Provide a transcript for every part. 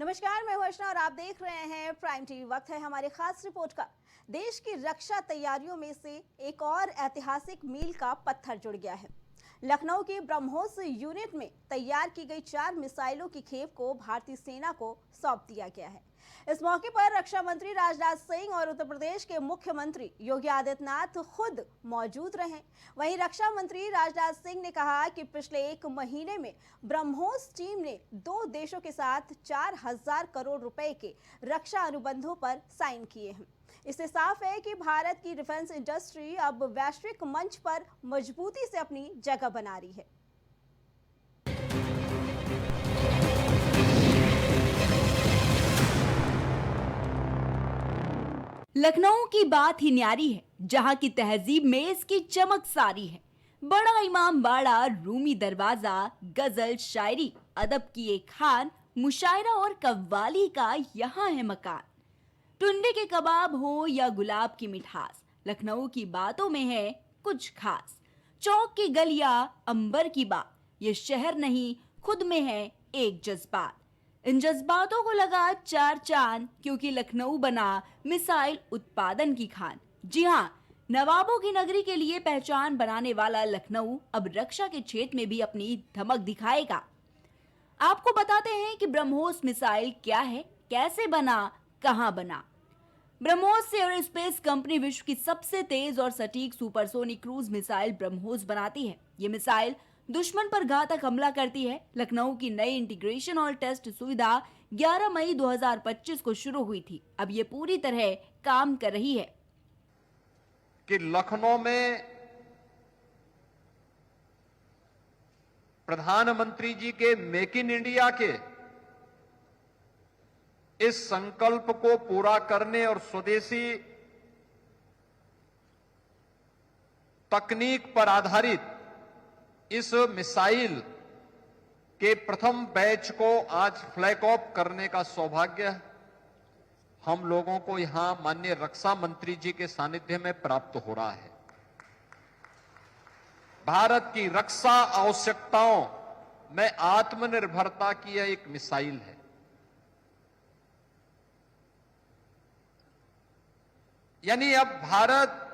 नमस्कार, मैं हूं अर्चना और आप देख रहे हैं प्राइम टीवी। वक्त है हमारी खास रिपोर्ट का। देश की रक्षा तैयारियों में से एक और ऐतिहासिक मील का पत्थर जुड़ गया है। लखनऊ की ब्रह्मोस यूनिट में तैयार की गई 4 मिसाइलों की खेप को भारतीय सेना को सौंप दिया गया है। इस मौके पर रक्षा मंत्री राजनाथ सिंह और उत्तर प्रदेश के मुख्यमंत्री योगी आदित्यनाथ खुद मौजूद रहे। वहीं रक्षा मंत्री राजनाथ सिंह ने कहा कि पिछले 1 महीने में ब्रह्मोस टीम ने 2 देशों के साथ 4,000 करोड़ रुपए के रक्षा अनुबंधों पर साइन किए हैं। इससे साफ है कि भारत की डिफेंस इंडस्ट्री अब वैश्विक मंच पर मजबूती से अपनी जगह बना रही है। लखनऊ की बात ही न्यारी है, जहां की तहजीब में इसकी चमक सारी है। बड़ा इमाम बाड़ा, रूमी दरवाजा, गजल, शायरी, अदब की एक खान, मुशायरा और कव्वाली का यहाँ है मकान। टुंडे के कबाब हो या गुलाब की मिठास, लखनऊ की बातों में है कुछ खास। चौक की गलियां, अंबर की बात, ये शहर नहीं खुद में है एक जज्बात। इन जज्बातों को लगा 4 चांद, क्योंकि लखनऊ बना मिसाइल उत्पादन की खान। जी हाँ, नवाबों की नगरी के लिए पहचान बनाने वाला लखनऊ अब रक्षा के क्षेत्र में भी अपनी धमक दिखाएगा। आपको बताते हैं कि ब्रह्मोस मिसाइल क्या है, कैसे बना, कहां बना। ब्रह्मोस एयरोस्पेस कंपनी विश्व की सबसे तेज और सटीक सुपरसोनिक क्रूज मिसाइल ब्रह्मोस बनाती है। ये मिसाइल दुश्मन पर घातक हमला करती है। लखनऊ की नई इंटीग्रेशन और टेस्ट सुविधा 11 मई 2025 को शुरू हुई थी। अब ये पूरी तरह काम कर रही है कि लखनऊ में प्रधानमंत्री जी के मेक इन इंडिया के इस संकल्प को पूरा करने और स्वदेशी तकनीक पर आधारित इस मिसाइल के प्रथम बैच को आज फ्लैग ऑफ करने का सौभाग्य हम लोगों को यहां माननीय रक्षा मंत्री जी के सानिध्य में प्राप्त हो रहा है। भारत की रक्षा आवश्यकताओं में आत्मनिर्भरता की यह एक मिसाइल है। यानी अब भारत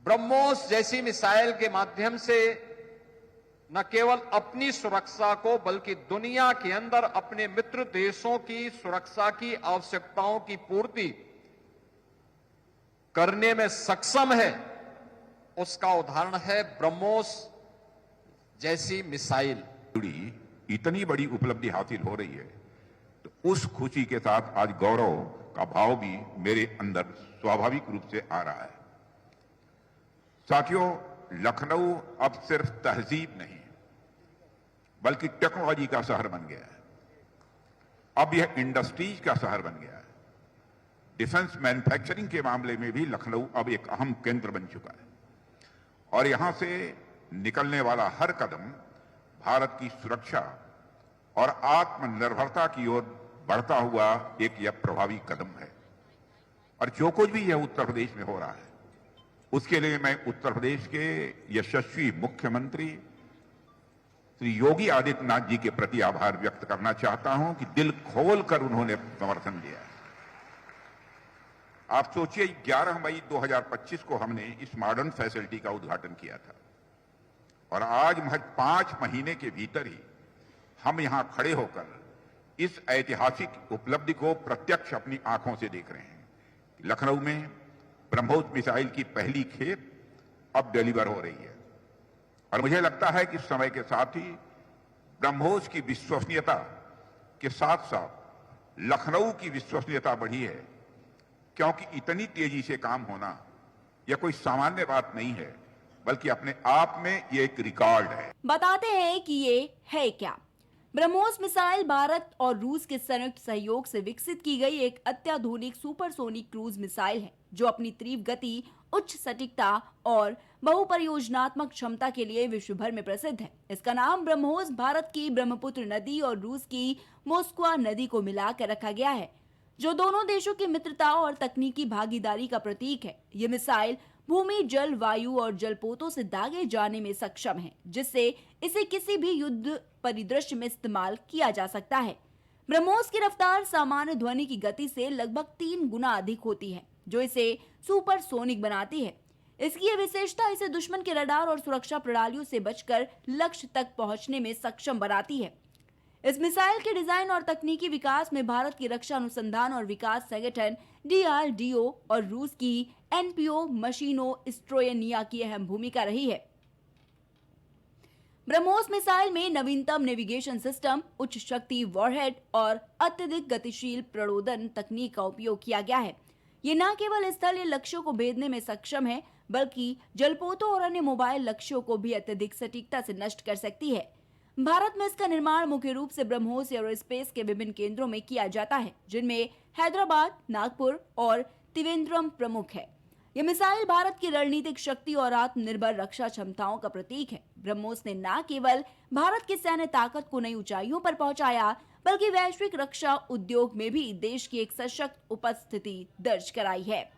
ब्रह्मोस जैसी मिसाइल के माध्यम से न केवल अपनी सुरक्षा को बल्कि दुनिया के अंदर अपने मित्र देशों की सुरक्षा की आवश्यकताओं की पूर्ति करने में सक्षम है। उसका उदाहरण है ब्रह्मोस जैसी मिसाइल। इतनी बड़ी उपलब्धि हासिल हो रही है तो उस खुशी के साथ आज गौरव का भाव भी मेरे अंदर स्वाभाविक रूप से आ रहा है। साथियों, लखनऊ अब सिर्फ तहजीब नहीं बल्कि टेक्नोलॉजी का शहर बन गया है। अब यह इंडस्ट्रीज का शहर बन गया है। डिफेंस मैन्युफैक्चरिंग के मामले में भी लखनऊ अब एक अहम केंद्र बन चुका है और यहां से निकलने वाला हर कदम भारत की सुरक्षा और आत्मनिर्भरता की ओर बढ़ता हुआ एक यह प्रभावी कदम है। और जो कुछ भी यह उत्तर प्रदेश में हो रहा है उसके लिए मैं उत्तर प्रदेश के यशस्वी मुख्यमंत्री श्री योगी आदित्यनाथ जी के प्रति आभार व्यक्त करना चाहता हूं कि दिल खोलकर उन्होंने समर्थन दिया है। आप सोचिए, 11 मई 2025 को हमने इस मॉडर्न फैसिलिटी का उद्घाटन किया था और आज महज 5 महीने के भीतर ही हम यहां खड़े होकर इस ऐतिहासिक उपलब्धि को प्रत्यक्ष अपनी आंखों से देख रहे हैं। लखनऊ में ब्रह्मोस मिसाइल की पहली खेप अब डिलीवर हो रही है और मुझे लगता है कि समय के साथ ही ब्रह्मोस की विश्वसनीयता के साथ साथ लखनऊ की विश्वसनीयता बढ़ी है, क्योंकि इतनी तेजी से काम होना यह कोई सामान्य बात नहीं है बल्कि अपने आप में ये एक रिकॉर्ड है। बताते हैं कि ये है क्या। ब्रह्मोस मिसाइल भारत और रूस के संयुक्त सहयोग से विकसित की गई एक अत्याधुनिक सुपरसोनिक क्रूज मिसाइल है, जो अपनी तीव्र गति, उच्च सटीकता और बहुपरियोजनात्मक क्षमता के लिए विश्व भर में प्रसिद्ध है। इसका नाम ब्रह्मोस भारत की ब्रह्मपुत्र नदी और रूस की मोस्कवा नदी को मिलाकर रखा गया है, जो दोनों देशों की मित्रता और तकनीकी भागीदारी का प्रतीक है। ये मिसाइल भूमि, जल, वायु और जलपोतों से दागे जाने में सक्षम है, जिससे इसे किसी भी युद्ध परिदृश्य में इस्तेमाल किया जा सकता है। ब्रह्मोस की रफ्तार सामान्य ध्वनि की गति से लगभग 3 गुना अधिक होती है, जो इसे सुपरसोनिक बनाती है। इसकी यह विशेषता इसे दुश्मन के रडार और सुरक्षा प्रणालियों से बचकर लक्ष्य तक पहुंचने में सक्षम बनाती है। इस मिसाइल के डिजाइन और तकनीकी विकास में भारत की रक्षा अनुसंधान और विकास संगठन DRDO और रूस की NPO मशीनो स्ट्रोयनिया की अहम भूमिका रही है। ब्रह्मोस मिसाइल में नवीनतम नेविगेशन सिस्टम, उच्च शक्ति वॉरहेड और अत्यधिक गतिशील प्रणोदन तकनीक का उपयोग किया गया है। ये न केवल स्थलीय लक्ष्यों को भेदने में सक्षम है, बल्कि जलपोतों और अन्य मोबाइल लक्ष्यों को भी अत्यधिक सटीकता से नष्ट कर सकती है। भारत में इसका निर्माण मुख्य रूप से ब्रह्मोस एरोस्पेस के विभिन्न केंद्रों में किया जाता है, जिनमें हैदराबाद, नागपुर और त्रिवेंद्रम प्रमुख है। यह मिसाइल भारत की रणनीतिक शक्ति और आत्मनिर्भर रक्षा क्षमताओं का प्रतीक है। ब्रह्मोस ने न केवल भारत की सैन्य ताकत को नई ऊंचाइयों पर पहुंचाया, बल्कि वैश्विक रक्षा उद्योग में भी देश की एक सशक्त उपस्थिति दर्ज कराई है।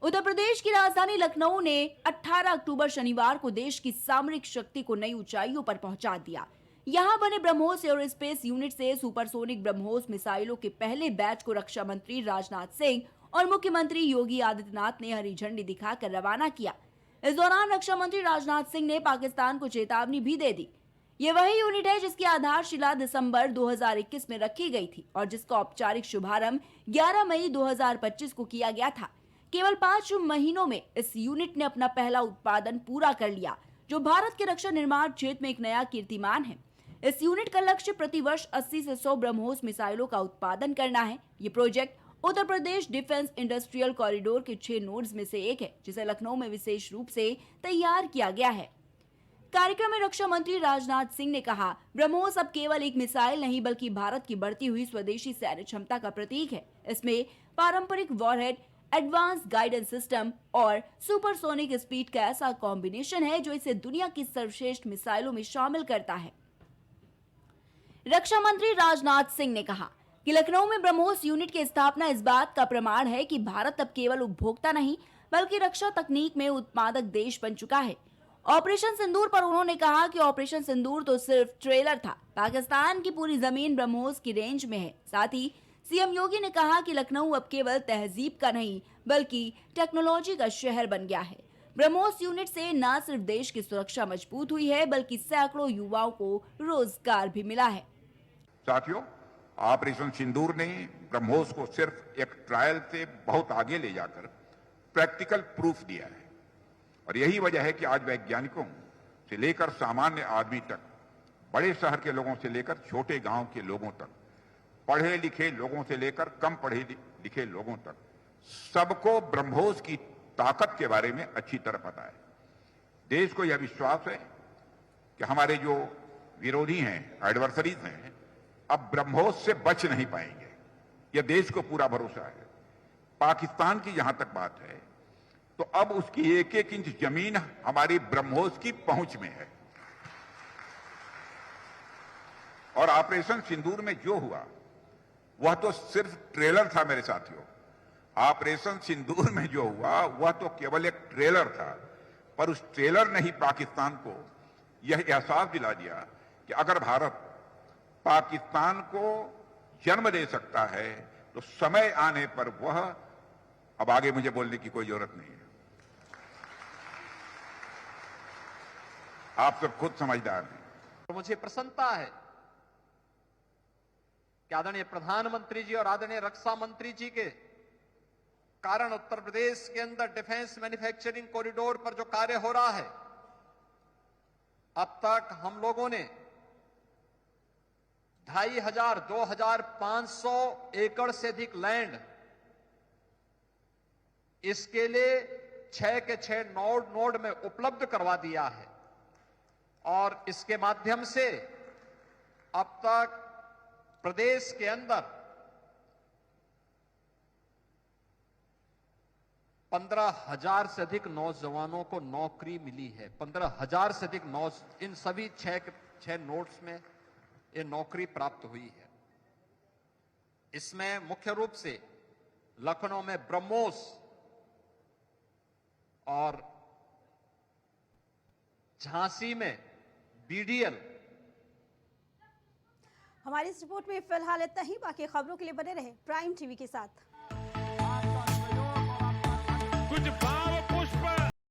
उत्तर प्रदेश की राजधानी लखनऊ ने 18 अक्टूबर शनिवार को देश की सामरिक शक्ति को नई ऊंचाइयों पर पहुंचा दिया। यहां बने ब्रह्मोस एरोस्पेस यूनिट से सुपरसोनिक ब्रह्मोस मिसाइलों के पहले बैच को रक्षा मंत्री राजनाथ सिंह और मुख्यमंत्री योगी आदित्यनाथ ने हरी झंडी दिखाकर रवाना किया। इस दौरान रक्षा मंत्री राजनाथ सिंह ने पाकिस्तान को चेतावनी भी दे दी। ये वही यूनिट है जिसकी आधारशिला दिसंबर 2021 में रखी गई थी और जिसका औपचारिक शुभारंभ 11 मई 2025 को किया गया था। केवल 5 महीनों में इस यूनिट ने अपना पहला उत्पादन पूरा कर लिया, जो भारत के रक्षा निर्माण क्षेत्र में एक नया कीर्तिमान है। इस यूनिट का लक्ष्य प्रतिवर्ष 80 से 100 ब्रह्मोस मिसाइलों का उत्पादन करना है। ये project Uttar Pradesh defence industrial corridor के 6 नोड्स में से एक है, जिसे लखनऊ में विशेष रूप से तैयार किया गया है। कार्यक्रम में रक्षा मंत्री राजनाथ सिंह ने कहा, ब्रह्मोस अब केवल एक मिसाइल नहीं, बल्कि भारत की बढ़ती हुई स्वदेशी सैन्य क्षमता का प्रतीक है। इसमें पारंपरिक वॉरहेड, एडवांस गाइडेंस सिस्टम और सुपरसोनिक स्पीड का ऐसा कॉम्बिनेशन है जो इसे दुनिया की सर्वश्रेष्ठ मिसाइलों में शामिल करता है। रक्षा मंत्री राजनाथ सिंह ने कहा कि लखनऊ में ब्रह्मोस यूनिट की स्थापना इस बात का प्रमाण है कि भारत अब केवल उपभोक्ता नहीं, बल्कि रक्षा तकनीक में उत्पादक देश बन चुका है। ऑपरेशन सिंदूर पर उन्होंने कहा कि ऑपरेशन सिंदूर तो सिर्फ ट्रेलर था, पाकिस्तान की पूरी जमीन ब्रह्मोस की रेंज में है। साथ ही सीएम योगी ने कहा कि लखनऊ अब केवल तहजीब का नहीं, बल्कि टेक्नोलॉजी का शहर बन गया है। ब्रह्मोस यूनिट से न सिर्फ देश की सुरक्षा मजबूत हुई है, बल्कि सैकड़ों युवाओं को रोजगार भी मिला है। साथियों, ऑपरेशन सिंदूर ने ब्रह्मोस को सिर्फ एक ट्रायल से बहुत आगे ले जाकर प्रैक्टिकल प्रूफ दिया है, और यही वजह है कि आज वैज्ञानिकों से लेकर सामान्य आदमी तक, बड़े शहर के लोगों से लेकर छोटे गांव के लोगों तक, पढ़े लिखे लोगों से लेकर कम पढ़े लिखे लोगों तक, सबको ब्रह्मोस की ताकत के बारे में अच्छी तरह पता है। देश को यह विश्वास है कि हमारे जो विरोधी हैं, एडवर्सरीज हैं, अब ब्रह्मोस से बच नहीं पाएंगे। यह देश को पूरा भरोसा है। पाकिस्तान की जहां तक बात है, तो अब उसकी एक एक इंच जमीन हमारी ब्रह्मोस की पहुंच में है। और ऑपरेशन सिंदूर में जो हुआ वह तो सिर्फ ट्रेलर था मेरे साथियों। ऑपरेशन सिंदूर में जो हुआ वह तो केवल एक ट्रेलर था, पर उस ट्रेलर ने ही पाकिस्तान को यह एहसास दिला दिया कि अगर भारत पाकिस्तान को जन्म दे सकता है, तो समय आने पर वह, अब आगे मुझे बोलने की कोई जरूरत नहीं है, आप सब खुद समझदार हैं। तो मुझे प्रसन्नता है कि आदरणीय प्रधानमंत्री जी और आदरणीय रक्षा मंत्री जी के कारण उत्तर प्रदेश के अंदर डिफेंस मैन्युफैक्चरिंग कॉरिडोर पर जो कार्य हो रहा है, अब तक हम लोगों ने 2500-2500 एकड़ से अधिक लैंड इसके लिए 6 के 6 नोड में उपलब्ध करवा दिया है, और इसके माध्यम से अब तक प्रदेश के अंदर 15,000 से अधिक नौजवानों को नौकरी मिली है। 15,000 से अधिक इन सभी 6 नोड्स में ये नौकरी प्राप्त हुई है। इसमें मुख्य रूप से लखनऊ में ब्रह्मोस और झांसी में बीडीएल। हमारी इस रिपोर्ट में फिलहाल इतना ही। बाकी खबरों के लिए बने रहे प्राइम टीवी के साथ।